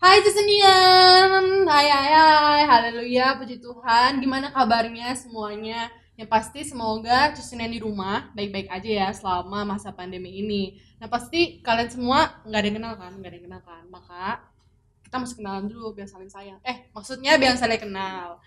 Hai Jusenian, hai, haleluya, puji Tuhan. Gimana kabarnya semuanya? Yang pasti semoga Jusenian di rumah baik-baik aja ya selama masa pandemi ini. Nah pasti kalian semua nggak ada yang kenal kan, Maka kita mesti kenalan dulu biar saling sayang. Maksudnya biar saling kenal.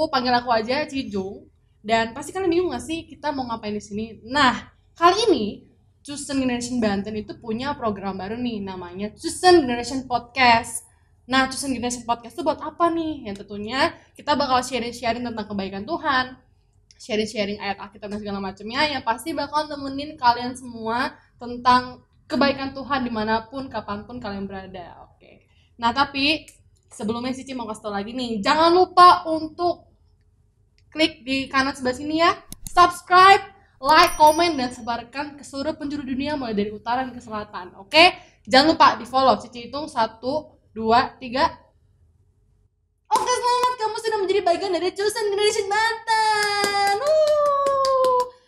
Panggil aku aja Cijung. Dan pasti kalian bingung nggak sih kita mau ngapain di sini? Nah kali ini Chosen Generation Banten itu punya program baru nih namanya Chosen Generation Podcast. Nah, Chosen Generation Podcast itu buat apa nih? Yang tentunya kita bakal sharing-sharing tentang kebaikan Tuhan, sharing-sharing ayat Alkitab dan segala macamnya yang pasti bakal nemenin kalian semua tentang kebaikan Tuhan dimanapun, kapanpun kalian berada. Oke. Nah, tapi sebelumnya Cici mau kasih tau lagi nih, jangan lupa untuk klik di kanan sebelah sini ya, subscribe, like, komen, dan sebarkan ke seluruh penjuru dunia mulai dari utara dan ke selatan. Oke? Jangan lupa di follow. Cici hitung 1, 2, 3. Oke, selamat, kamu sudah menjadi bagian dari Chosen Generation Banten.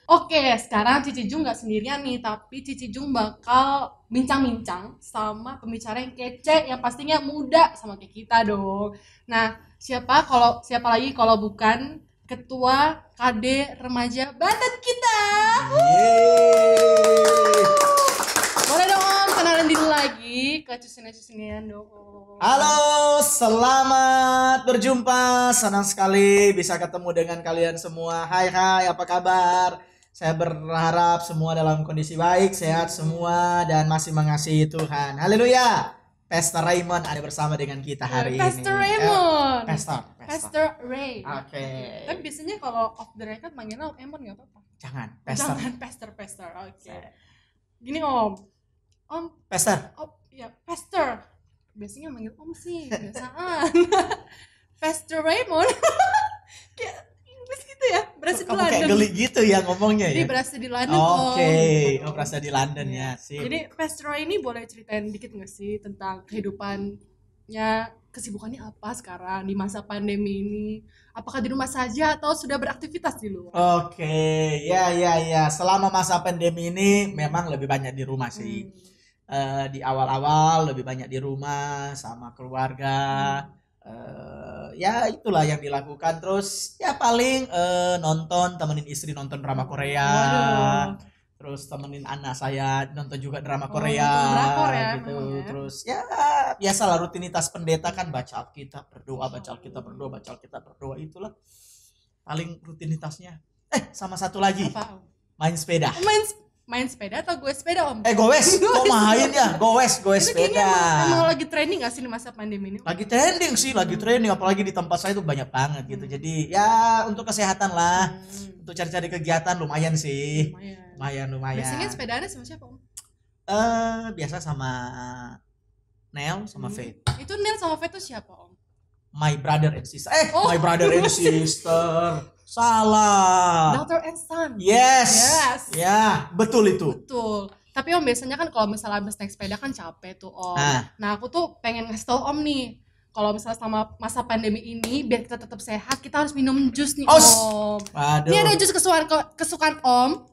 Oke, sekarang Cici Jung gak sendirian nih, tapi Cici Jung bakal bincang-bincang sama pembicara yang kece, yang pastinya muda sama kayak kita dong. Nah, siapa lagi kalau bukan Ketua KD Remaja Banten kita. Boleh dong Om, kenalin diri lagi ke Cusinian dong Om. Halo, selamat berjumpa. Senang sekali bisa ketemu dengan kalian semua. Hai, apa kabar? Saya berharap semua dalam kondisi baik, sehat semua, dan masih mengasihi Tuhan. Haleluya. Pastor Raymond ada bersama dengan kita hari Pastor ini. Raymond. Pastor Ray. Oke. Tapi biasanya kalau off the record manggilnya Om Emon nggak apa-apa. Jangan, Pastor. Oke. Gini Om. Pastor. Oh ya, Pastor. Biasanya manggil Om sih, biasaan. Pastor Raymond. Kayak Inggris gitu ya, berasa di Kamu London. kayak geli gitu ya ngomongnya ya. Jadi berasa di London Oke, Om. berasa di London ya. Sip. Jadi Pastor Ray ini boleh ceritain dikit nggak sih tentang kehidupannya, kesibukannya apa sekarang di masa pandemi ini? Apakah di rumah saja atau sudah beraktivitas di luar? Oke, ya. Selama masa pandemi ini memang lebih banyak di rumah sih. Di awal-awal lebih banyak di rumah sama keluarga. Ya itulah yang dilakukan. Terus ya paling nonton, temenin istri nonton drama Korea. Waduh. Terus temenin anak saya nonton juga drama Korea nonton drakor ya, gitu. memang ya. Terus ya biasalah rutinitas pendeta kan, baca Alkitab, berdoa, itulah paling rutinitasnya. Sama satu lagi. Apa? Main sepeda. Main sepeda atau gue sepeda Om? Gowes, kok main ya? Gowes sepeda. Emang lagi trending gak sih di masa pandemi ini? Lagi trending, apalagi di tempat saya itu banyak banget gitu. Jadi ya untuk kesehatan lah, untuk cari-cari kegiatan lumayan sih. Lumayan. Biasanya sepedanya sama siapa Om? Biasa sama Nel sama Faith. Itu Nel sama Faith itu siapa Om? My brother and sister. My brother and sister. Salah. Daughter and son. Yes. Ya, betul itu. Betul. Tapi Om biasanya kan kalau misalnya habis naik sepeda kan capek tuh Om. Nah aku tuh pengen ngasih tau Om nih, kalau misalnya selama masa pandemi ini biar kita tetap sehat, kita harus minum jus nih Om. Waduh. Ini ada jus kesukaan Om.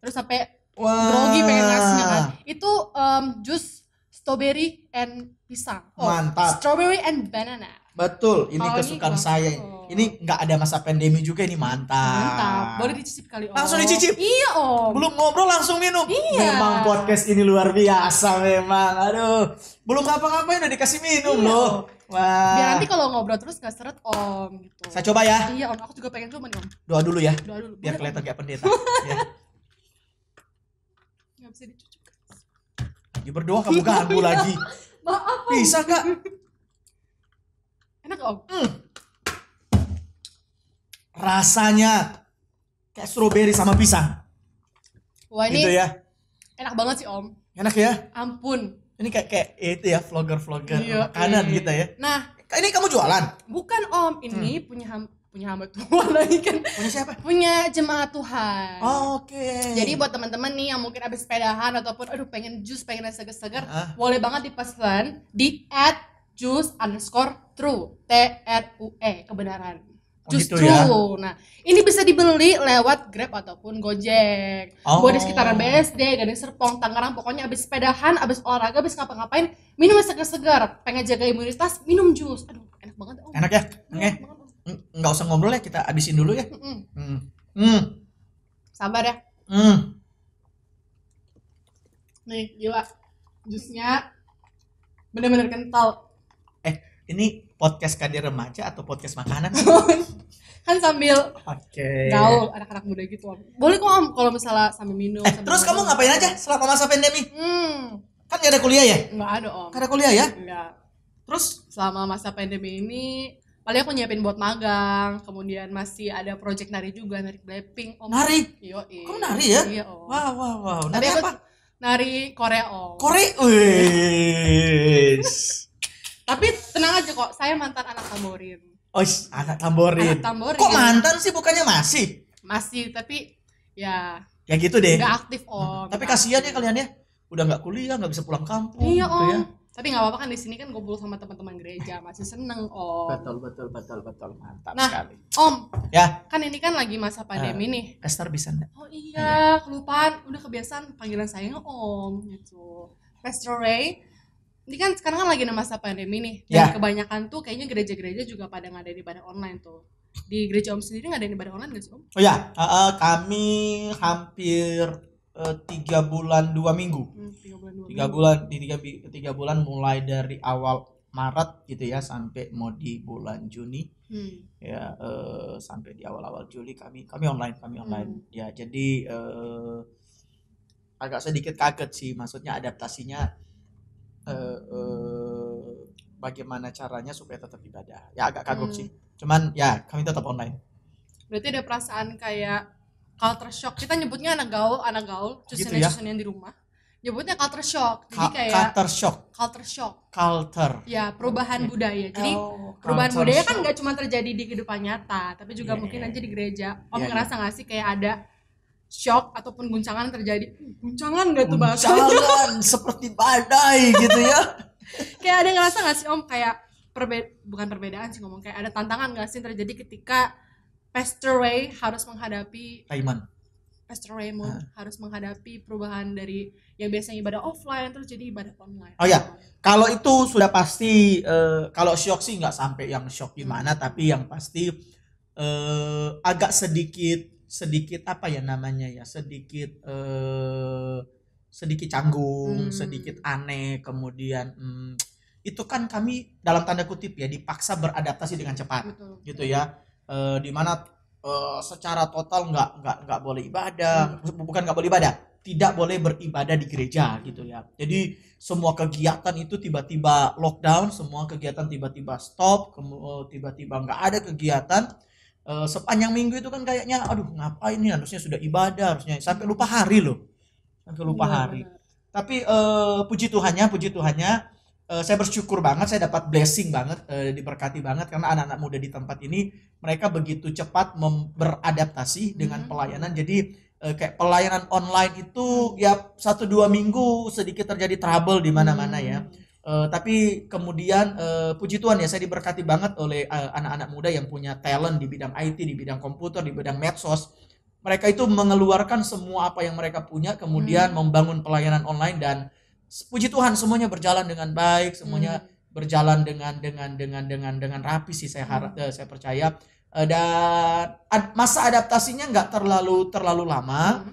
Terus sampai grogi pengen ngasihnya kan. Itu jus strawberry and pisang. Mantap. Strawberry and banana. Betul, ini kesukaan saya. Ini nggak ada masa pandemi juga, ini mantap. Boleh dicicip kali Om. Langsung dicicip? Iya Om. Belum ngobrol langsung minum? Iya. Memang podcast ini luar biasa memang. Aduh, belum ngapa-ngapain udah dikasih minum loh. Wah. Biar nanti kalau ngobrol terus gak seret Om gitu. Saya coba ya. Iya Om, aku juga pengen coba nih Om. Doa dulu ya. Biar Boleh, kelihatan kayak pendeta. Ya. Gak bisa dicucuk. Lagi berdoa kamu ganggu lagi. Maaf Om. Bisa gak? Enak Om? Rasanya kayak stroberi sama pisang. Wah ini gitu ya. enak banget sih Om. Enak ya? Ampun. Ini kayak itu ya, vlogger makanan gitu ya. Nah, ini kamu jualan? bukan Om, ini punya hamba Tuhan lagi kan. Punya siapa? Punya jemaat Tuhan. Oke. Jadi buat teman-teman nih yang mungkin habis sepedahan ataupun pengen seger-seger, boleh banget dipesan di @juice_true TRUE kebenaran. Justru, gitu ya. nah ini bisa dibeli lewat Grab ataupun Gojek. Oh. Buat di sekitaran BSD, Gading Serpong, Tangerang, pokoknya abis sepedahan, abis olahraga, abis ngapa-ngapain, minum yang segar-segar. Pengen jaga imunitas, minum jus. Aduh, enak banget. Om. Enak ya? Oke. Enak banget, Om. Nggak usah ngobrol ya, kita abisin dulu ya. Sabar ya. Nih, gila. Jusnya bener-bener kental. Ini podcast kadir remaja atau podcast makanan? Kan sambil Oke. gaul anak-anak muda gitu, Om. Boleh kok, Om, kalau misalnya sambil minum. sambil Terus kamu ngapain aja selama masa pandemi? Kan gak ada kuliah ya? Nggak ada, Om. Gak ada kuliah ya? Enggak. Terus Selama masa pandemi ini paling aku nyiapin buat magang, kemudian masih ada project nari juga, nari Blackpink, Om. nari? Yoi. Kamu nari ya? Iya, Om. Wow. Tapi Nari aku apa? nari Korea, Om. Wis. Tapi tenang aja kok, saya mantan anak tamborin. Anak tamborin. Anak tamborin. Kok mantan sih, bukannya masih? Masih, tapi ya Ya gitu deh. nggak aktif, Om. Tapi kasihan ya kalian ya. Udah nggak kuliah, nggak bisa pulang kampung Iya, gitu Om. ya. Tapi nggak apa-apa kan, di sini kan ngumpul sama teman-teman gereja, masih seneng, Om. Betul. Mantap Nah, sekali. Om, Ya, kan ini kan lagi masa pandemi nih. Esther bisa enggak? Oh iya, kelupaan. Udah kebiasaan panggilan saya Om gitu. Pastor Ray. Ini kan sekarang kan lagi masa pandemi nih. Dan Ya. kebanyakan tuh kayaknya gereja-gereja juga pada ngadain ibadah online tuh. Di gereja Om sendiri ngadain ibadah online gak sih, Om? Oh ya, kami hampir 3 bulan 2 minggu. 3 bulan 2 3 bulan di 3 bulan mulai dari awal Maret gitu ya sampai mau di bulan Juni. Ya sampai di awal-awal Juli kami online. Ya, jadi agak sedikit kaget sih, maksudnya adaptasinya bagaimana caranya supaya tetap ibadah. Ya agak kagok sih. Cuman ya kami tetap online. Berarti ada perasaan kayak culture shock. Kita nyebutnya anak gaul, Gitu ya? cucian di rumah. Nyebutnya culture shock. Jadi kayak culture shock. Ya, perubahan budaya. Jadi perubahan culture budaya shock. kan nggak cuma terjadi di kehidupan nyata, tapi juga mungkin aja di gereja. Om ngerasa nggak sih kayak ada shock ataupun guncangan terjadi? Guncangan nggak tuh bahasanya? Guncangan seperti badai gitu ya. Kayak ada ngerasa nggak sih, Om, kayak bukan perbedaan sih ngomong, kayak ada tantangan nggak sih terjadi ketika Pastor Ray harus menghadapi Pastor Raymond harus menghadapi perubahan dari yang biasanya ibadah offline terus jadi ibadah online. Oh ya, kalau itu sudah pasti kalau shock sih nggak sampai yang shock gimana, tapi yang pasti agak sedikit apa ya namanya ya, sedikit canggung, sedikit aneh, kemudian itu kan kami dalam tanda kutip ya dipaksa beradaptasi dengan cepat. Betul. Gitu ya. Dimana secara total nggak boleh ibadah, bukan nggak boleh ibadah, tidak boleh beribadah di gereja gitu ya. Jadi semua kegiatan itu tiba-tiba lockdown, semua kegiatan tiba-tiba stop, tiba-tiba nggak ada kegiatan. Sepanjang minggu itu kan kayaknya aduh ngapain nih, harusnya sudah ibadah, harusnya sampai lupa hari loh, hari. Tapi puji Tuhannya saya bersyukur banget, saya dapat blessing banget, diberkati banget karena anak-anak muda di tempat ini mereka begitu cepat beradaptasi dengan pelayanan. Jadi kayak pelayanan online itu ya 1-2 minggu sedikit terjadi trouble di mana-mana ya. Tapi kemudian puji Tuhan ya, saya diberkati banget oleh anak-anak muda yang punya talent di bidang IT, di bidang komputer, di bidang medsos. Mereka itu mengeluarkan semua apa yang mereka punya, kemudian membangun pelayanan online, dan puji Tuhan semuanya berjalan dengan baik, semuanya berjalan dengan rapi sih, saya percaya. Dan masa adaptasinya nggak terlalu lama,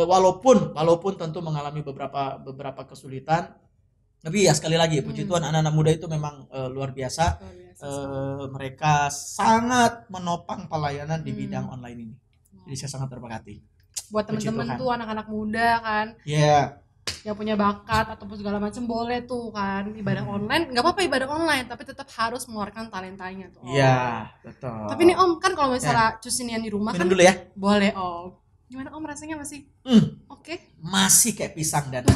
walaupun tentu mengalami beberapa kesulitan. Tapi ya sekali lagi puji Tuhan, anak-anak muda itu memang luar biasa. Mereka sangat menopang pelayanan di bidang online ini. Jadi saya sangat terberkati. Buat teman-teman tuh anak-anak muda kan, yang punya bakat ataupun segala macam, boleh tuh kan ibadah online. Nggak apa-apa ibadah online, tapi tetap harus mengeluarkan talentanya tuh. Iya, betul. Tapi nih Om, kan kalau misalnya cucinian di rumah minum kan, dulu ya. Boleh Om. Gimana Om rasanya, masih oke? Masih kayak pisang dan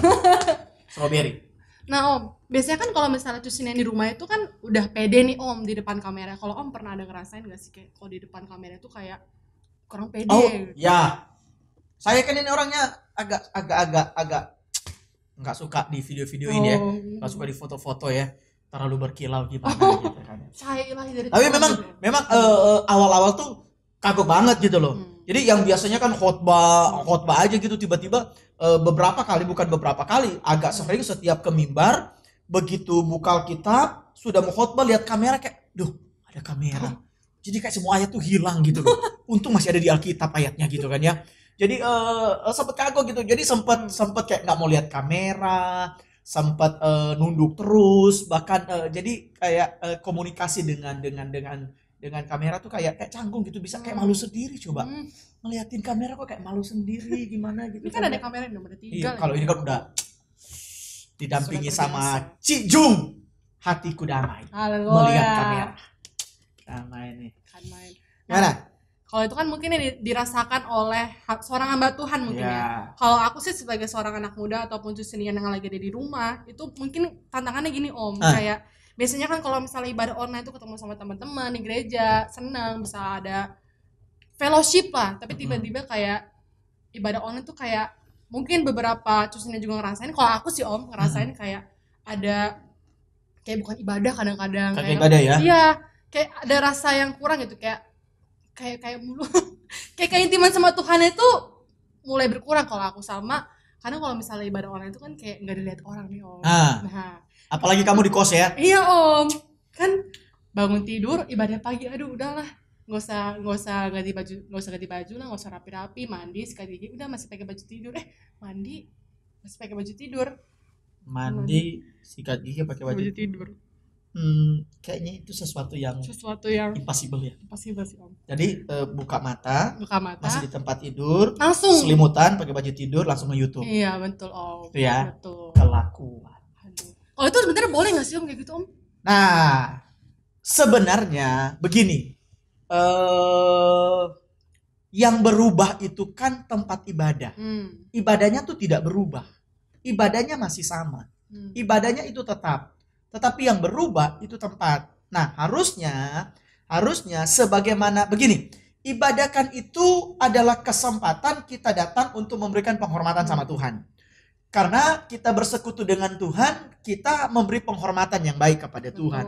strawberry. Nah Om, biasanya kan kalau misalnya cucinian di rumah itu kan udah pede nih Om di depan kamera. Kalau Om pernah ada ngerasain gak sih kayak kalau di depan kamera itu kayak kurang pede? Oh ya, saya kan ini orangnya agak nggak suka di video-video ini ya, nggak suka di foto-foto ya. terlalu berkilau gimana gitu kan. Cahaya ilahi dari Tapi Tuhan gitu. memang awal-awal tuh kagok banget gitu loh. Jadi yang biasanya kan khotbah aja gitu, tiba-tiba beberapa kali, bukan beberapa kali, agak sering setiap ke mimbar, begitu buka Alkitab sudah mau khotbah lihat kamera kayak, duh ada kamera. Jadi kayak semua ayat tuh hilang gitu loh. Untung masih ada di Alkitab ayatnya gitu kan ya. Jadi sempet kagok gitu. Jadi sempet kayak nggak mau lihat kamera, sempat nunduk terus, bahkan jadi kayak komunikasi dengan kamera tuh kayak canggung gitu, bisa kayak malu sendiri. Coba ngeliatin kamera kok kayak malu sendiri gimana gitu. Ini kan ada kamera nomor 3. Iya, kalau ini kan udah didampingi sama Cik Jung, hatiku damai. Haleluya. Melihat kamera. Damai nih. Gimana? Kalau itu kan mungkin yang dirasakan oleh seorang hamba Tuhan mungkin ya. Kalau aku sih sebagai seorang anak muda ataupun Jusinian yang lagi ada di rumah, itu mungkin tantangannya gini Om, kayak biasanya kan kalau misalnya ibadah online itu ketemu sama teman-teman di gereja, senang bisa ada fellowship lah, tapi tiba-tiba kayak ibadah online tuh kayak mungkin beberapa Jusinian juga ngerasain, kalau aku sih Om ngerasain kayak ada kayak bukan ibadah kadang-kadang kayak ibadah ya. Iya, kayak ada rasa yang kurang gitu, kayak mulu kayak keintiman sama Tuhan itu mulai berkurang kalau aku sama, karena kalau misalnya ibadah online itu kan kayak nggak dilihat orang nih Om. Nah, apalagi kamu di kos ya. Iya Om, kan bangun tidur ibadah pagi, aduh udahlah nggak usah ganti baju lah, nggak usah rapi-rapi, mandi sekali gigi udah masih pakai baju tidur, mandi masih pakai baju tidur, mandi sikat gigi pakai baju tidur. Kayaknya itu sesuatu yang impossible ya. Impossible sih Om. Jadi buka mata masih di tempat tidur, langsung selimutan pakai baju tidur, langsung ke YouTube. Iya betul Om. Itu ya. Betul. Kelakuan. Kalau itu sebenarnya boleh nggak sih Om kayak gitu Om? Nah, sebenarnya begini, yang berubah itu kan tempat ibadah. Ibadahnya tuh tidak berubah, ibadahnya masih sama, ibadahnya itu tetap. Tetapi yang berubah itu tempat. Nah, harusnya sebagaimana begini, ibadah kan itu adalah kesempatan kita datang untuk memberikan penghormatan sama Tuhan. Karena kita bersekutu dengan Tuhan, kita memberi penghormatan yang baik kepada Tuhan.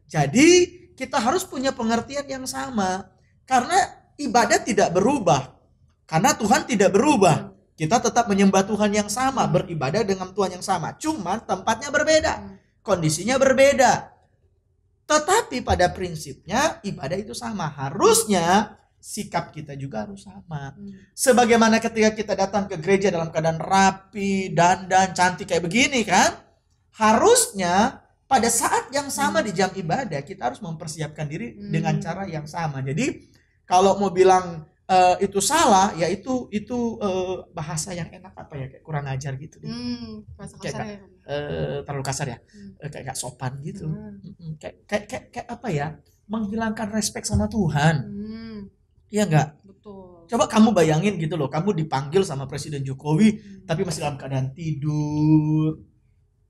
Jadi, kita harus punya pengertian yang sama. Karena ibadah tidak berubah. Karena Tuhan tidak berubah. Kita tetap menyembah Tuhan yang sama, beribadah dengan Tuhan yang sama. Cuman tempatnya berbeda. Kondisinya berbeda, tetapi pada prinsipnya ibadah itu sama. Harusnya sikap kita juga harus sama. Sebagaimana ketika kita datang ke gereja dalam keadaan rapi, dandan, cantik kayak begini kan, harusnya pada saat yang sama di jam ibadah kita harus mempersiapkan diri dengan cara yang sama. Jadi kalau mau bilang itu salah, ya itu bahasa yang enak apa ya, kayak kurang ajar gitu deh. Bahasa kasar ya. Terlalu kasar ya, kayak gak sopan gitu. Kayak apa ya, menghilangkan respect sama Tuhan. Iya enggak? Betul. Coba kamu bayangin gitu loh, kamu dipanggil sama Presiden Jokowi tapi masih dalam keadaan tidur,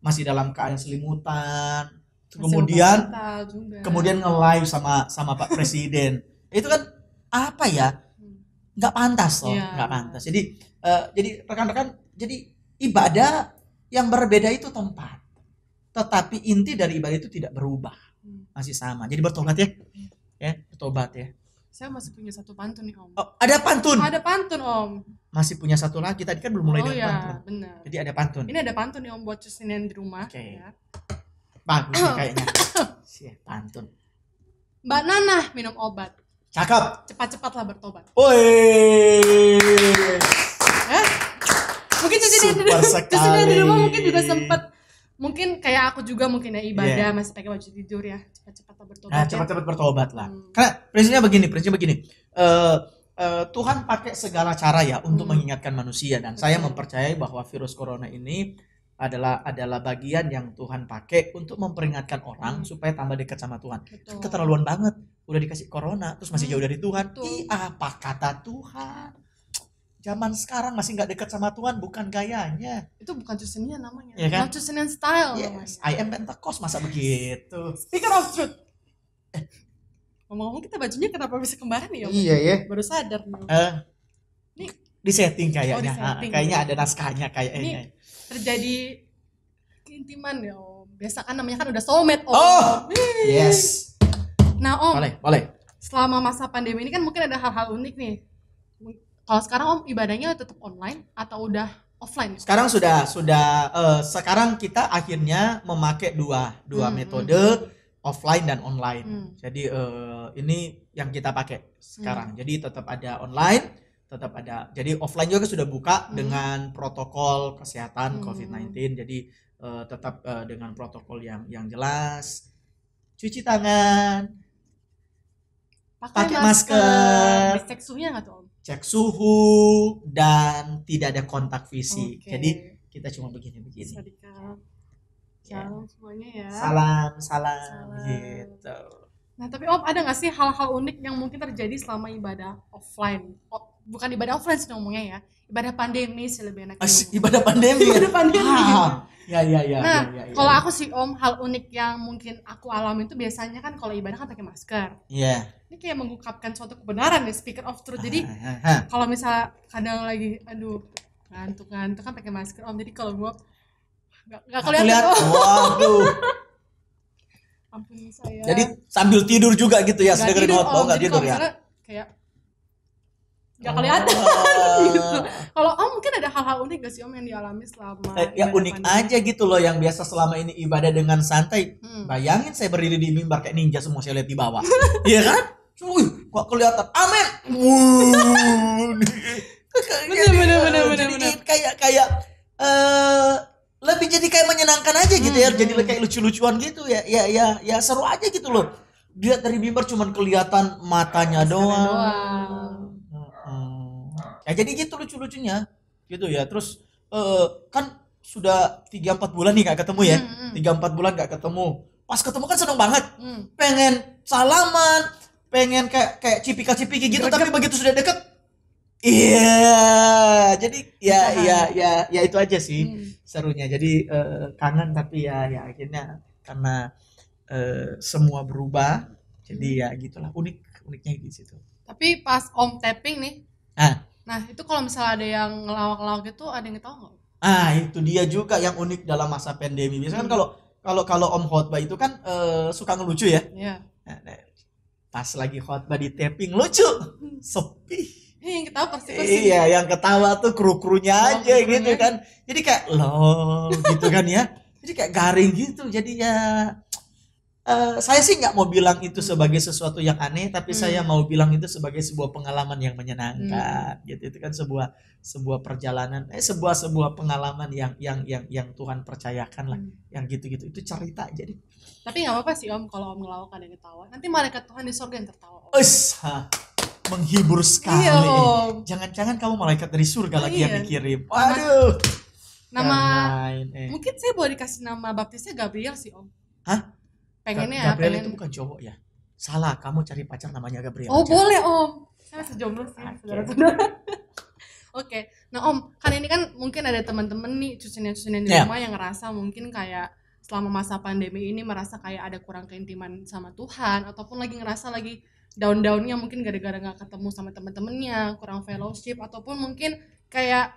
masih dalam keadaan selimutan, kemudian nge-live sama Pak Presiden. Itu kan apa ya? Nggak pantas loh, nggak pantas. Jadi rekan-rekan, jadi ibadah yang berbeda itu tempat, tetapi inti dari ibadah itu tidak berubah, masih sama. Jadi bertobat ya, bertobat ya. Saya masih punya satu pantun nih Om. Oh, ada pantun? Ada pantun Om. Masih punya satu lagi, tadi kan belum mulai dengan pantun. Benar. Jadi ada pantun. Ini ada pantun nih Om buat Jusinian di rumah. Ya. Bagus nih kayaknya. Pantun. Mbak Nanah minum obat. Cakep. Cepat-cepatlah bertobat. Woi. Mungkin Jusinian di rumah mungkin juga sempat, mungkin kayak aku juga mungkin ya ibadah masih pakai baju tidur ya, cepat-cepatlah bertobat. Nah, cepat-cepat bertobat lah. Karena prinsipnya begini. Tuhan pakai segala cara ya untuk mengingatkan manusia, dan saya mempercayai bahwa virus corona ini adalah bagian yang Tuhan pakai untuk memperingatkan orang supaya tambah dekat sama Tuhan. Kan keterlaluan banget, udah dikasih corona terus masih jauh dari Tuhan. Apa kata Tuhan? Zaman sekarang masih nggak dekat sama Tuhan, bukan gayanya. Itu bukan Jusinian namanya. Ya kan? Jusinian style. Yes, I am Pentecost, masa begitu. Speaker of truth. Ngomong-ngomong kita bajunya kenapa bisa kembaran ya? Iya ya. Baru sadar nih. Ini di setting kayaknya. Kayaknya ada naskahnya kayaknya. Ini terjadi keintiman ya Om. biasa kan namanya kan udah soulmate Om. Oh, yes. Nah Om, Boleh. selama masa pandemi ini kan mungkin ada hal-hal unik nih. Kalau sekarang Om ibadahnya tetap online atau udah offline? Sekarang sekarang kita akhirnya memakai dua metode, offline dan online. Jadi ini yang kita pakai sekarang. Jadi tetap ada online, tetap ada. Jadi offline juga sudah buka dengan protokol kesehatan COVID-19. Jadi tetap dengan protokol yang jelas. Cuci tangan, pakai masker, cek suhunya nggak tuh Om? cek suhu, dan tidak ada kontak fisik. Jadi kita cuma begini. Salam semuanya ya. Salam gitu. Nah tapi Om ada nggak sih hal-hal unik yang mungkin terjadi selama ibadah offline? Bukan ibadah offline sih ngomongnya ya, ibadah pandemi sih lebih enak. Ibadah pandemi. Ya. Nah kalau aku sih Om, hal unik yang mungkin aku alami itu biasanya kan kalau ibadah kan pakai masker. Iya. Ini kayak mengungkapkan suatu kebenaran ya, speaker of truth. Jadi kalau misal kadang lagi ngantuk kan pakai masker Om. Jadi kalau gua nggak kelihatan. Waduh. Ampun saya. Jadi sambil tidur juga gitu ya, dengerin khotbah nggak tidur ya? Kayak nggak kelihatan gitu. Kalau Om mungkin ada hal-hal unik gak sih Om yang dialami selama yang unik pandemi aja gitu loh, yang biasa selama ini ibadah dengan santai. Bayangin saya berdiri di mimbar kayak ninja, semua saya lihat di bawah. Iya kan? Kok kelihatan. Amin. Bener. Kayak lebih jadi kayak menyenangkan aja gitu ya. Jadi kayak lucu-lucuan gitu ya. Ya seru aja gitu loh. Dia dari mimbar cuman kelihatan matanya doang. Ya jadi gitu lucu-lucunya gitu ya. Terus kan sudah 3-4 bulan nih gak ketemu ya. 3-4 bulan gak ketemu. Pas ketemu kan seneng banget. Pengen salaman, pengen kayak cipika-cipiki gitu. Tapi begitu sudah deket, jadi ya itu aja sih serunya. Jadi kangen, tapi ya akhirnya karena semua berubah. Jadi ya gitulah, uniknya di situ. Tapi pas Om tapping nih, nah itu kalau misalnya ada yang ngelawak-ngelawak gitu, ada yang tahu nggak? Itu dia juga yang unik dalam masa pandemi. Biasanya kan kalau Om khotbah itu kan suka ngelucu ya. Iya. Nah, pas lagi khotbah di tapping lucu, sepi. Yang ketawa pasti. Iya, yang ketawa tuh kru-krunya aja gitu kan. Jadi kayak lol gitu kan ya. Jadi kayak garing gitu. Jadinya saya sih nggak mau bilang itu sebagai sesuatu yang aneh, tapi saya mau bilang itu sebagai sebuah pengalaman yang menyenangkan gitu. Itu kan sebuah perjalanan, sebuah pengalaman yang Tuhan percayakan lah, yang gitu-gitu. Itu cerita jadi. Tapi nggak apa-apa sih Om kalau Om ngelawak ada yang ketawa. Nanti malaikat Tuhan di surga yang tertawa Om. Menghibur sekali. Iya, Om. Jangan-jangan kamu malaikat dari surga lagi yang dikirim. Waduh. Nama mungkin saya boleh dikasih nama baptisnya Gabriel sih Om. Hah? Pengennya Gabriel itu bukan cowok ya? Salah, kamu cari pacar namanya Gabriel. Oh aja. Boleh Om. Saya masih jomblo sih saudara-saudara. Oke. Nah Om, kan ini kan mungkin ada teman-teman nih cucian di rumah yang ngerasa mungkin kayak selama masa pandemi ini merasa kayak ada kurang keintiman sama Tuhan, ataupun ngerasa lagi down-downnya mungkin gara-gara nggak ketemu sama teman-temannya, kurang fellowship, ataupun mungkin kayak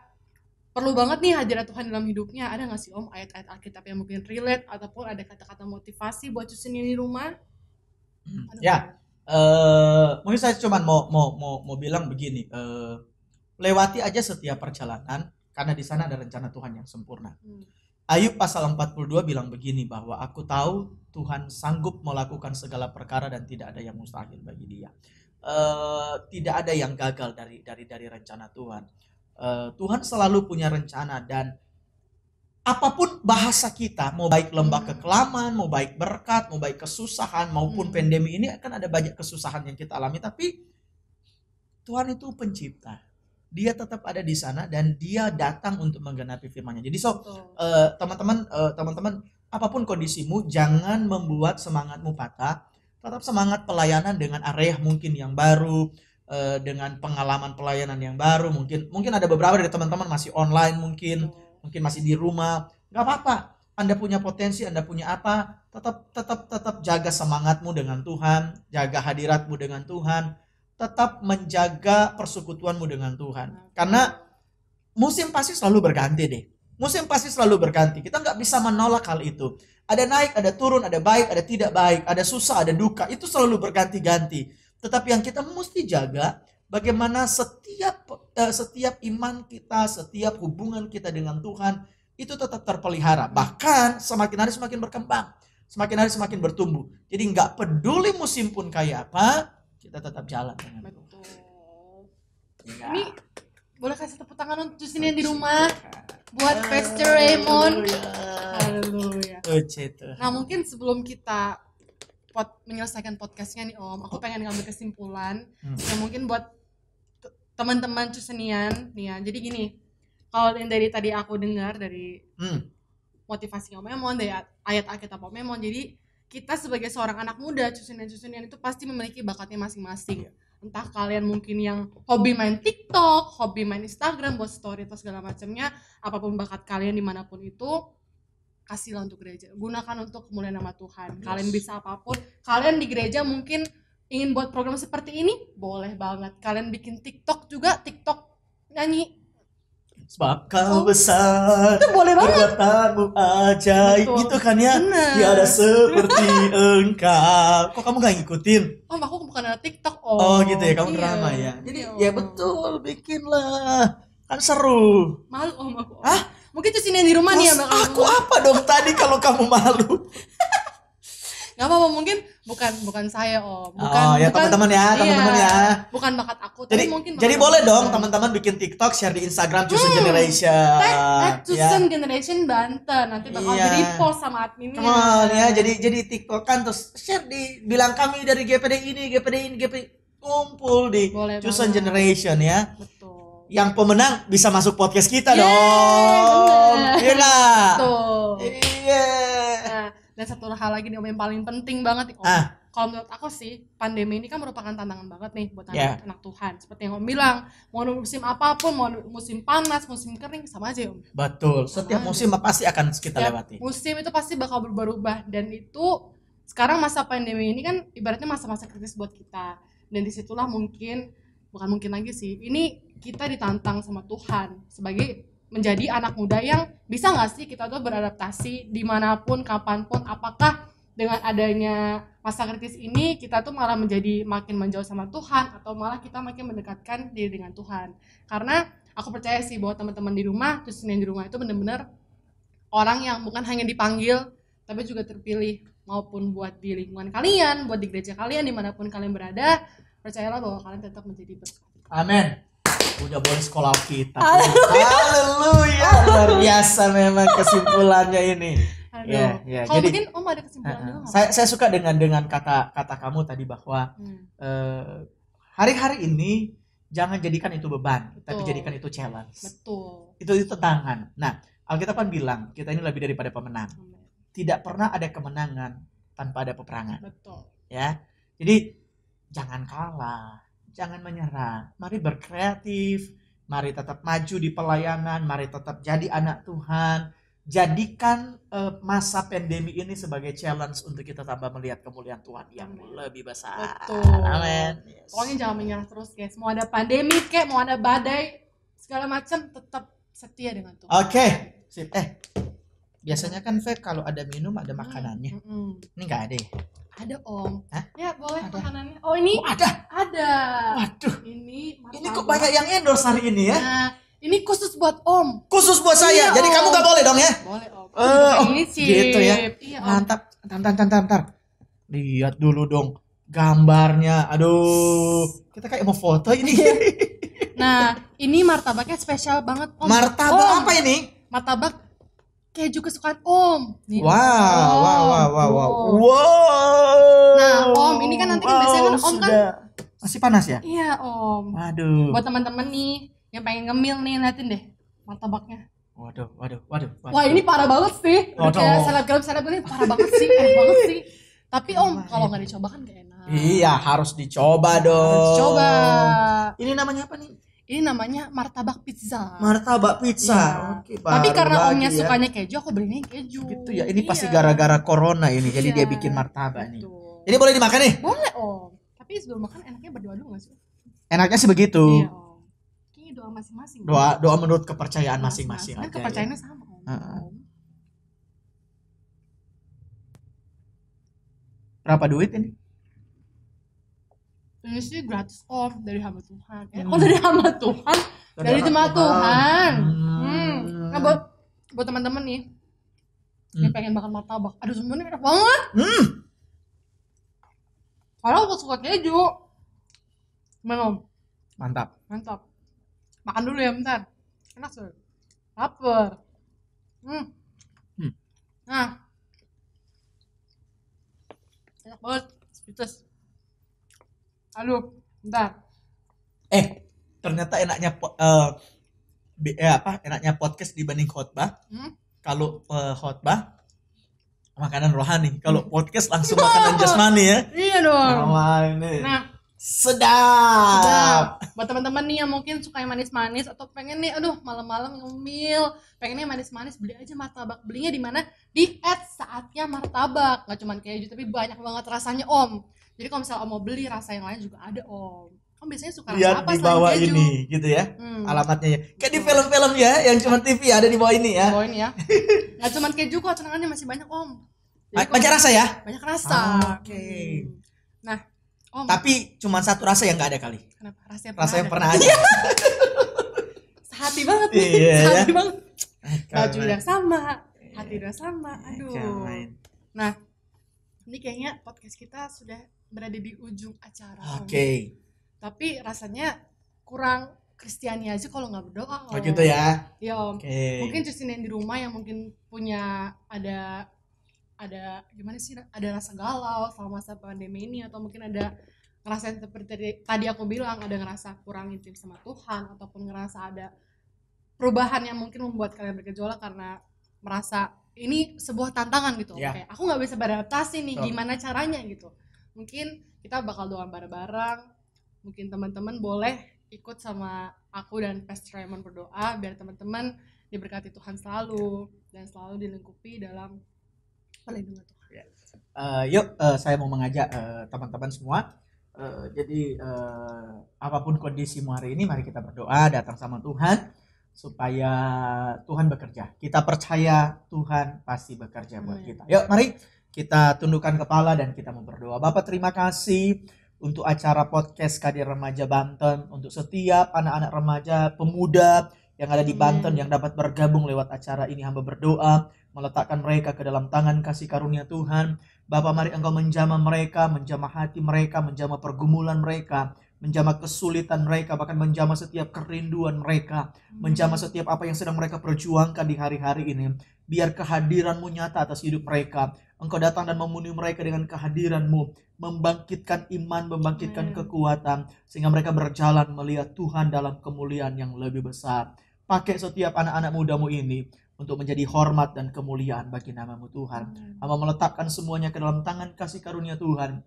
perlu banget nih hadirat Tuhan dalam hidupnya. Ada nggak sih Om ayat-ayat Alkitab yang mungkin relate, ataupun ada kata-kata motivasi buat cucian di rumah? Mungkin saya cuma mau bilang begini, lewati aja setiap perjalanan karena di sana ada rencana Tuhan yang sempurna. Ayub pasal 42 bilang begini, bahwa aku tahu Tuhan sanggup melakukan segala perkara dan tidak ada yang mustahil bagi Dia. Tidak ada yang gagal dari rencana Tuhan. Tuhan selalu punya rencana, dan apapun bahasa kita, mau baik lembah kekelaman, mau baik berkat, mau baik kesusahan, maupun pandemi ini, akan ada banyak kesusahan yang kita alami, tapi Tuhan itu pencipta. Dia tetap ada di sana dan Dia datang untuk menggenapi firman-Nya. Jadi teman-teman, apapun kondisimu, jangan membuat semangatmu patah. Tetap semangat pelayanan dengan area mungkin yang baru, dengan pengalaman pelayanan yang baru. Mungkin ada beberapa dari teman-teman masih online, mungkin masih di rumah. Gak apa-apa. Anda punya potensi, Anda punya apa? Tetap jaga semangatmu dengan Tuhan, jaga hadiratmu dengan Tuhan. Tetap menjaga persekutuanmu dengan Tuhan. Karena musim pasti selalu berganti deh. Musim pasti selalu berganti. Kita nggak bisa menolak hal itu. Ada naik, ada turun, ada baik, ada tidak baik, ada susah, ada duka. Itu selalu berganti-ganti. Tetapi yang kita mesti jaga, bagaimana setiap iman kita, setiap hubungan kita dengan Tuhan itu tetap terpelihara. Bahkan semakin hari semakin berkembang, semakin hari semakin bertumbuh. Jadi nggak peduli musim pun kayak apa, kita tetap jalan dengan Tuhan. Betul. Ya. Ini boleh kasih tepuk tangan untuk Justin yang di rumah buat Pastor Raymond. Haleluya. Nah mungkin sebelum kita menyelesaikan podcastnya nih Om, aku pengen ngambil kesimpulan yang mungkin buat teman-teman Jusenian nih ya. Jadi gini, kalau yang dari tadi aku dengar dari motivasi Om Memon, dari ayat Alkitab Om Memon, jadi kita sebagai seorang anak muda, Jusenian itu pasti memiliki bakatnya masing-masing. Entah kalian mungkin yang hobi main TikTok, hobi main Instagram, buat story atau segala macamnya, apapun bakat kalian dimanapun itu, kasihlah untuk gereja, gunakan untuk kemuliaan nama Tuhan. Kalian bisa apapun, kalian di gereja mungkin ingin buat program seperti ini, boleh banget. Kalian bikin TikTok juga, TikTok nyanyi. Sebab kau besar, itu boleh banget. Perbuatanmu ajaib. Betul. Gitu kan ya. Bener. Tiada seperti engkau. Kok kamu gak ngikutin? Oh, aku bukan ada TikTok. Oh gitu ya, kamu iya. drama ya. Jadi Iya. ya betul, bikinlah. Kan seru. Malu Om aku. Hah? Mungkin Justin yang di rumah nih ya Terus bakal. aku apa dong tadi kalau kamu malu? Gak apa-apa, mungkin bukan saya Om. Ya teman-teman ya, teman-teman ya. Bukan bakat aku, Jadi tapi mungkin jadi bakat boleh aku. dong teman-teman bikin TikTok, share di Instagram Chosen Generation. Chosen Generation Banten, nanti bakal Iya. di repost sama adminnya. Come on ya, jadi TikTok kan terus share bilang kami dari GPD ini, kumpul di Boleh Chosen banget. Generation ya. Betul. Yang pemenang bisa masuk podcast kita Yeay, dong. bener. Iya nggak? Betul. Iya. Nah, dan satu hal lagi nih Om yang paling penting banget nih Om. Kalau menurut aku sih, pandemi ini kan merupakan tantangan banget nih buat anak Tuhan. Seperti yang Om bilang, mau musim apapun, mau musim panas, musim kering, sama aja Om. Betul. Setiap musim pasti akan kita lewati. Musim itu pasti bakal berubah-ubah, dan itu sekarang masa pandemi ini kan ibaratnya masa-masa kritis buat kita. Dan disitulah bukan mungkin lagi sih, ini kita ditantang sama Tuhan sebagai menjadi anak muda yang bisa nggak sih kita tuh beradaptasi dimanapun, kapanpun. Apakah dengan adanya masa kritis ini kita tuh malah menjadi makin menjauh sama Tuhan, atau malah kita makin mendekatkan diri dengan Tuhan? Karena aku percaya sih bahwa teman-teman di rumah, terus yang di rumah itu benar-benar orang yang bukan hanya dipanggil tapi juga terpilih, maupun buat di lingkungan kalian, buat di gereja kalian, dimanapun kalian berada, percayalah bahwa kalian tetap menjadi berkat. Amin. Udah boleh sekolah kita. Haleluya. Luar biasa memang kesimpulannya ini. Aduh. Ya. Kalau Jadi mungkin Om ada kesimpulan juga nggak? saya suka dengan kata kamu tadi bahwa hari-hari ini jangan jadikan itu beban, tapi jadikan itu challenge. Betul. Itu tantangan. Nah, Alkitab kan bilang kita ini lebih daripada pemenang. Tidak pernah ada kemenangan tanpa ada peperangan. Betul. Ya. Jadi jangan kalah, jangan menyerah. Mari berkreatif, mari tetap maju di pelayanan, mari tetap jadi anak Tuhan. Jadikan masa pandemi ini sebagai challenge untuk kita tambah melihat kemuliaan Tuhan yang lebih besar. Betul. Amin. Yes. Pokoknya jangan menyerah terus guys. Mau ada pandemi kek, mau ada badai, segala macam, tetap setia dengan Tuhan. Oke. Sip. Biasanya kan Feb kalau ada minum ada makanannya. Ini nggak ada ya? Ada Om. Hah? Ya boleh Ada. makanannya. Oh ini Ada. Waduh. Ini Kok banyak yang endorse hari ini ya? Nah, ini khusus buat Om. Khusus buat saya. Iya, Jadi kamu Om. nggak boleh dong ya? Boleh Om. Ini sih. Gitu ya. Iya, Om. Mantap. Ntar. Lihat dulu dong gambarnya. Aduh, kita kayak mau foto ini. Nah, ini martabaknya spesial banget Om. Martabak Om. apa ini? Martabak keju kesukaan Om. Nih, Wow. Nah, Om, ini kan nanti kan biasanya kan Om kan masih panas ya? Iya, Om. Waduh. Buat teman-teman nih yang pengen ngemil nih, liatin deh martabaknya. Waduh. Wah, ini parah banget sih. Udah Waduh. kayak selebgram ini parah banget sih, enak banget sih. Tapi Om, kalau nggak dicoba kan gak enak. Iya, harus dicoba dong. Harus dicoba. Ini namanya apa nih? Ini namanya martabak pizza. Martabak pizza. Iya. Oke, Tapi baru karena lagi Omnya ya. sukanya keju, aku belinya yang keju. Gitu ya. Ini pasti Iya. gara-gara corona ini. Jadi Iya. dia bikin martabak nih. Betul. Ini boleh dimakan nih? Boleh Om. Tapi sebelum makan enaknya berdoa dulu nggak sih? Enaknya sih begitu. Iya Om. Kayaknya doa masing-masing. Doa menurut kepercayaan masing-masing Kan aja. kepercayaannya sama Om. Heeh. Berapa duit ini? Ini sih gratis om dari hamba Tuhan. Oh dari hamba Tuhan, dari jemaat Tuhan. Nah buat teman-teman nih yang pengen makan martabak, aduh sebenarnya enak banget. Kalau aku suka keju, gimana om? Mantap. Makan dulu ya bentar, enak sih, lapar. Nah, enak banget, speechless. Aduh, bentar. Ternyata enaknya enaknya podcast dibanding khotbah. Kalau khotbah makanan rohani, kalau podcast langsung makanan jasmani ya. Iya dong. Ini. Nah, sedap. Buat teman-teman nih yang mungkin suka yang manis-manis atau pengen nih, aduh malam-malam ngemil, pengennya manis-manis, beli aja martabak. Belinya di mana? Di @saatnya martabak. Nggak cuma keju, tapi banyak banget rasanya om. Jadi kalau misalnya om mau beli rasa yang lain juga ada om. Om biasanya suka rasa apa di bawah selain keju? Ini gitu ya. Alamatnya ya. Kayak di film-film ya yang cuma TV ada di bawah ini ya. Di bawah ini ya. Nggak cuma keju kok, tenangannya masih banyak om. Banyak rasa ya? Banyak rasa. Oke. Nah, om. Tapi cuma satu rasa yang nggak ada kali. Kenapa? Rasa yang pernah ada. Sehati banget nih. Iya, sehati ya? banget. Baju udah sama, hati udah sama. Aduh. Nah, ini kayaknya podcast kita sudah berada di ujung acara. Oke. Tapi rasanya kurang Kristiani aja kalau nggak berdoa. Oh gitu ya. Iya om. Okay. Mungkin cuciin di rumah yang mungkin punya ada gimana sih? Ada rasa galau selama masa pandemi ini, atau mungkin ada ngerasain seperti tadi aku bilang, ada ngerasa kurang intim sama Tuhan, ataupun ngerasa ada perubahan yang mungkin membuat kalian bergejolak karena merasa ini sebuah tantangan gitu. Yeah. Kayak aku nggak bisa beradaptasi nih, gimana caranya gitu. Mungkin kita bakal doa bareng-bareng. Mungkin teman-teman boleh ikut sama aku dan Pastor Raymond berdoa biar teman-teman diberkati Tuhan selalu dan selalu dilingkupi dalam perlindungan Tuhan. Yuk, saya mau mengajak teman-teman semua. Jadi apapun kondisimu hari ini, mari kita berdoa, datang sama Tuhan supaya Tuhan bekerja. Kita percaya Tuhan pasti bekerja buat kita. Yuk, mari kita tundukkan kepala dan kita mau berdoa. Bapak, terima kasih untuk acara podcast Kadir Remaja Banten, untuk setiap anak-anak remaja, pemuda yang ada di Banten yang dapat bergabung lewat acara ini. Hamba berdoa, meletakkan mereka ke dalam tangan kasih karunia Tuhan. Bapak, mari Engkau menjamah mereka, menjamah hati mereka, menjamah pergumulan mereka, menjamah kesulitan mereka, bahkan menjamah setiap kerinduan mereka, menjamah setiap apa yang sedang mereka perjuangkan di hari-hari ini. Biar kehadiran-Mu nyata atas hidup mereka. Engkau datang dan memenuhi mereka dengan kehadiran-Mu, membangkitkan iman, membangkitkan kekuatan, sehingga mereka berjalan melihat Tuhan dalam kemuliaan yang lebih besar. Pakai setiap anak-anak muda-Mu ini untuk menjadi hormat dan kemuliaan bagi nama-Mu Tuhan. Hamba meletakkan semuanya ke dalam tangan kasih karunia Tuhan.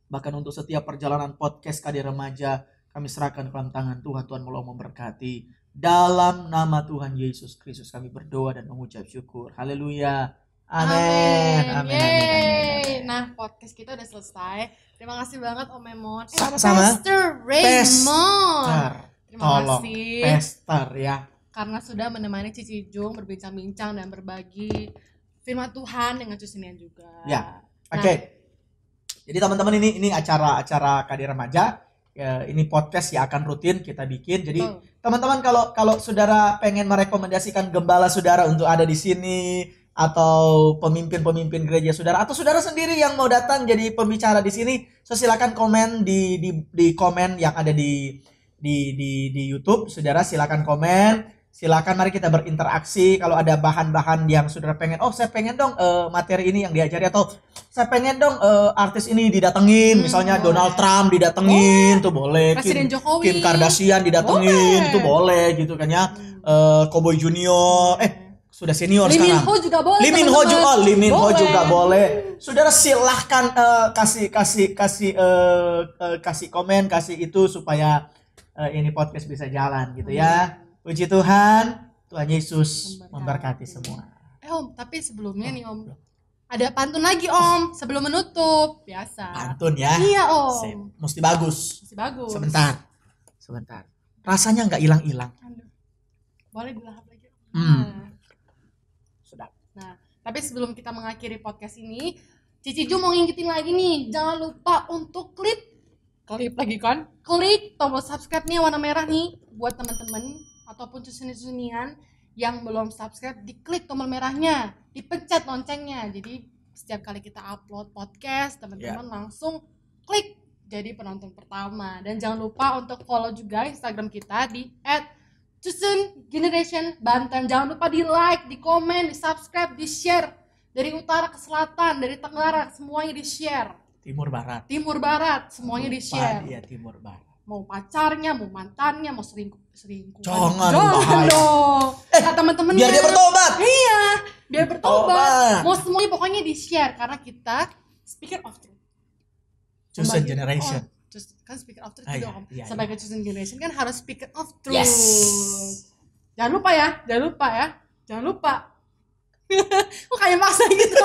Bahkan untuk setiap perjalanan podcast Kadir Remaja, kami serahkan ke dalam tangan Tuhan. Tuhan mau memberkati. Dalam nama Tuhan Yesus Kristus kami berdoa dan mengucap syukur. Haleluya. Amin. Amin. Nah, podcast kita udah selesai. Terima kasih banget Om Memon. Sama-sama. Pastor Raymond. Terima kasih. Pastor ya. Karena sudah menemani Cici Jung berbincang-bincang dan berbagi firman Tuhan dengan Cusinian juga. Ya. Oke. Jadi teman-teman, ini acara Kadir Remaja. Ini podcast yang akan rutin kita bikin. Jadi teman-teman, kalau saudara pengen merekomendasikan gembala saudara untuk ada di sini, atau pemimpin-pemimpin gereja saudara, atau saudara sendiri yang mau datang jadi pembicara di sini, so silakan komen di komen yang ada di YouTube. Saudara silakan komen. Silakan, mari kita berinteraksi. Kalau ada bahan-bahan yang saudara pengen, saya pengen dong materi ini yang diajari, atau saya pengen dong artis ini didatengin, misalnya Donald Trump didatengin, tuh boleh. Presiden Jokowi, Kim Kardashian didatengin, tuh boleh gitu kan ya. Cowboy Junior, sudah senior sekarang. Lee Min Ho juga boleh. Saudara silahkan kasih komen, kasih itu supaya ini podcast bisa jalan gitu ya. Puji Tuhan, Tuhan Yesus memberkati semua. Om, tapi sebelumnya nih Om, ada pantun lagi Om, sebelum menutup, biasa. Pantun ya? Iya Om. Mesti bagus. Sebentar. Rasanya nggak hilang-hilang. Boleh dilahap lagi. Sudah. Nah, tapi sebelum kita mengakhiri podcast ini, Cici Ju mau ngingetin lagi nih, jangan lupa untuk klik lagi kan, klik tombol subscribe nih warna merah nih buat teman-teman ataupun cusuni-cusunian yang belum subscribe, diklik tombol merahnya, dipencet loncengnya. Jadi setiap kali kita upload podcast, teman-teman langsung klik jadi penonton pertama. Dan jangan lupa untuk follow juga Instagram kita di @CusunGenerationBanten. Jangan lupa di like, di komen, di subscribe, di share. Dari utara ke selatan, dari tenggara, semuanya di share. Timur barat, semuanya di share. Iya, timur barat. Mau pacarnya, mau mantannya, mau selingkuh. Jangan dong. Teman-teman biar dia bertobat. Iya, biar bertobat. Mau semuanya pokoknya di share karena kita speaker of truth. Chosen generation. Kan speaker of truth juga. Iya. Sebagai chosen generation kan harus speaker of truth. Yes. Jangan lupa ya. Kok kayak maksa gitu.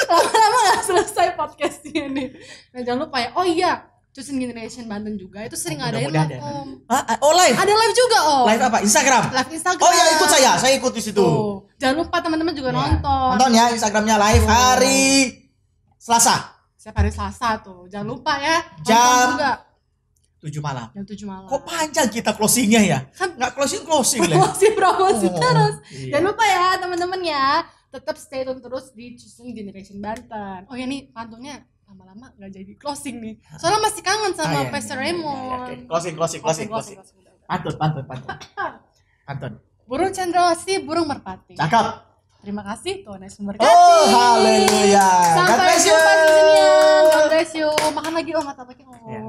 Lama-lama gak selesai podcastnya nih. Nah jangan lupa ya. Oh iya, Chosen Generation Banten juga itu sering ngadain live om. Live? Ada live juga om. Live apa? Instagram? Live Instagram. Oh ya, ikut saya ikut di situ. Jangan lupa teman-teman juga nonton. Nonton ya Instagramnya live hari Selasa. Setiap hari Selasa tuh. Jangan lupa ya. Jam juga 7 malam. Jam 7 malam. Kok panjang kita closingnya ya? Nggak closing lah. Promosi terus. Iya. Jangan lupa ya teman-teman ya. Tetap stay tune terus di Chosen Generation Banten. Oh ya nih pantunnya lama-lama nggak jadi closing nih. Soalnya masih kangen sama Pastor Raymond. Closing. Pantun. Burung cendrawasih, burung merpati. Cakep. Terima kasih Tuhan Yesus memberkati. Oh, haleluya. Sampai jumpa di sini. God bless you. Makan lagi, mata lagi. Ya.